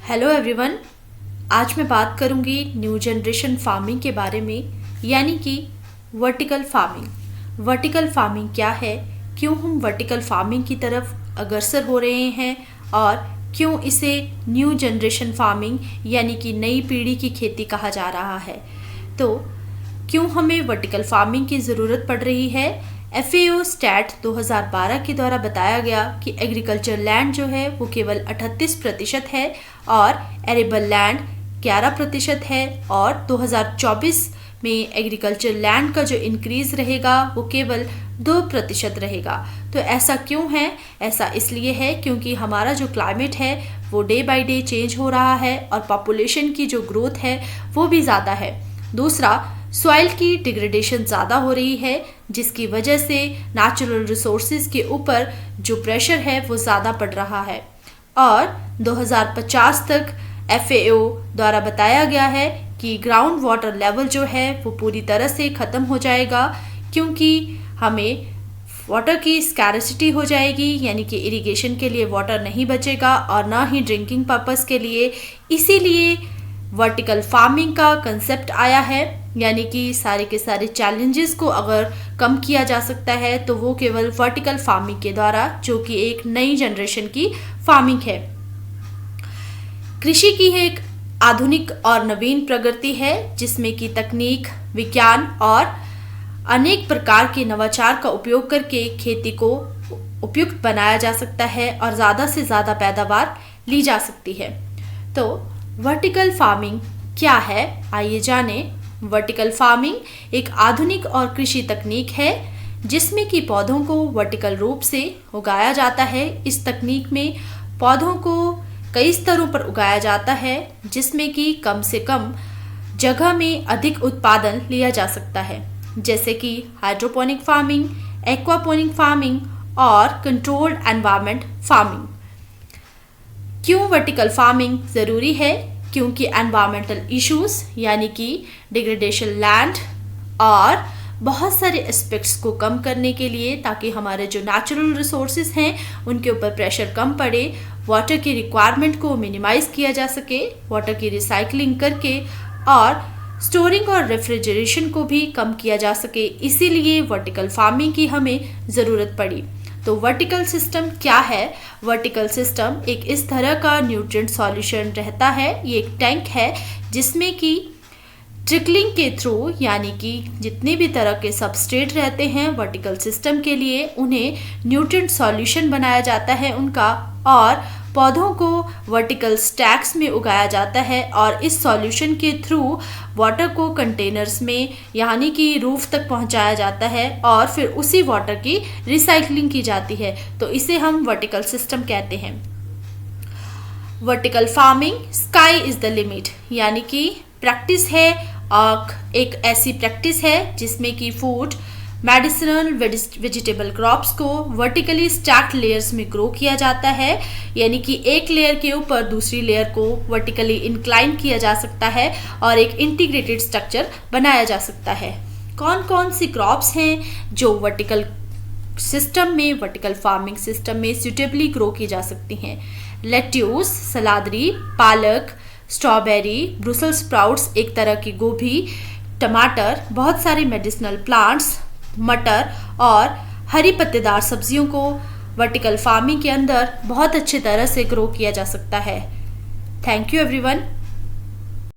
Hello everyone. आज मैं बात करूंगी न्यू जनरेशन फार्मिंग के बारे में, यानी कि वर्टिकल फार्मिंग। वर्टिकल फार्मिंग क्या है, क्यों हम वर्टिकल फार्मिंग की तरफ अग्रसर हो रहे हैं और क्यों इसे न्यू जनरेशन फार्मिंग यानी कि नई पीढ़ी की खेती कहा जा रहा है। तो क्यों हमें वर्टिकल फार्मिंग की ज़रूरत पड़ रही है। FAO स्टैट 2012 के द्वारा बताया गया कि एग्रीकल्चर लैंड जो है वो केवल 38% है और एरेबल लैंड 11% है, और 2024 में एग्रीकल्चर लैंड का जो इंक्रीज रहेगा वो केवल 2% रहेगा। तो ऐसा क्यों है? ऐसा इसलिए है क्योंकि हमारा जो क्लाइमेट है वो डे बाय डे चेंज हो रहा है और पॉपुलेशन की जो ग्रोथ है वो भी ज़्यादा है। दूसरा, सॉइल की डिग्रेडेशन ज़्यादा हो रही है, जिसकी वजह से नेचुरल रिसोर्सेज के ऊपर जो प्रेशर है वो ज़्यादा पड़ रहा है। और 2050 तक FAO द्वारा बताया गया है कि ग्राउंड वाटर लेवल जो है वो पूरी तरह से ख़त्म हो जाएगा, क्योंकि हमें वाटर की स्कैरसिटी हो जाएगी, यानी कि इरिगेशन के लिए वाटर नहीं बचेगा और ना ही ड्रिंकिंग पर्पस के लिए। इसीलिए वर्टिकल फार्मिंग का कंसेप्ट आया है, यानी कि सारे के सारे चैलेंजेस को अगर कम किया जा सकता है तो वो केवल वर्टिकल फार्मिंग के द्वारा, जो कि एक नई जनरेशन की फार्मिंग है। कृषि की एक आधुनिक और नवीन प्रगति है, जिसमें कि तकनीक, विज्ञान और अनेक प्रकार के नवाचार का उपयोग करके खेती को उपयुक्त बनाया जा सकता है और ज़्यादा से ज़्यादा पैदावार ली जा सकती है। तो वर्टिकल फार्मिंग क्या है, आइए जानें। वर्टिकल फार्मिंग एक आधुनिक और कृषि तकनीक है जिसमें कि पौधों को वर्टिकल रूप से उगाया जाता है। इस तकनीक में पौधों को कई स्तरों पर उगाया जाता है, जिसमें कि कम से कम जगह में अधिक उत्पादन लिया जा सकता है, जैसे कि हाइड्रोपोनिक फार्मिंग, एक्वापोनिक फार्मिंग और कंट्रोल्ड एनवायरनमेंट फार्मिंग। क्यों वर्टिकल फार्मिंग ज़रूरी है? क्योंकि एनवायरमेंटल इश्यूज यानी कि डिग्रेडेशन लैंड और बहुत सारे एस्पेक्ट्स को कम करने के लिए, ताकि हमारे जो नेचुरल रिसोर्सेज हैं उनके ऊपर प्रेशर कम पड़े, वाटर की रिक्वायरमेंट को मिनिमाइज किया जा सके, वाटर की रिसाइकलिंग करके और स्टोरिंग और रेफ्रिजरेशन को भी कम किया जा सके। इसीलिए वर्टिकल फार्मिंग की हमें ज़रूरत पड़ी। तो वर्टिकल सिस्टम क्या है? वर्टिकल सिस्टम एक इस तरह का न्यूट्रिएंट सॉल्यूशन रहता है। ये एक टैंक है जिसमें कि ट्रिकलिंग के थ्रू, यानी कि जितने भी तरह के सबस्ट्रेट रहते हैं वर्टिकल सिस्टम के लिए, उन्हें न्यूट्रिएंट सॉल्यूशन बनाया जाता है उनका, और पौधों को वर्टिकल स्टैक्स में उगाया जाता है और इस सॉल्यूशन के थ्रू वाटर को कंटेनर्स में यानी कि रूफ तक पहुंचाया जाता है और फिर उसी वाटर की रिसाइकलिंग की जाती है। तो इसे हम वर्टिकल सिस्टम कहते हैं। Vertical farming sky is the limit, यानी कि प्रैक्टिस है, एक ऐसी प्रैक्टिस है जिसमें कि फूड, मेडिसिनल वेजिटेबल क्रॉप्स को वर्टिकली स्टैक्ड लेयर्स में ग्रो किया जाता है, यानी कि एक लेयर के ऊपर दूसरी लेयर को वर्टिकली इंक्लाइन किया जा सकता है और एक इंटीग्रेटेड स्ट्रक्चर बनाया जा सकता है। कौन कौन सी क्रॉप्स हैं जो वर्टिकल सिस्टम में, वर्टिकल फार्मिंग सिस्टम में सूटेबली ग्रो की जा सकती हैं? लेट्यूस, सलादरी, पालक, स्ट्रॉबेरी, ब्रुसल स्प्राउट्स एक तरह की गोभी, टमाटर, बहुत सारे मेडिसिनल प्लांट्स, मटर और हरी पत्तेदार सब्जियों को वर्टिकल फार्मिंग के अंदर बहुत अच्छी तरह से ग्रो किया जा सकता है। Thank you everyone.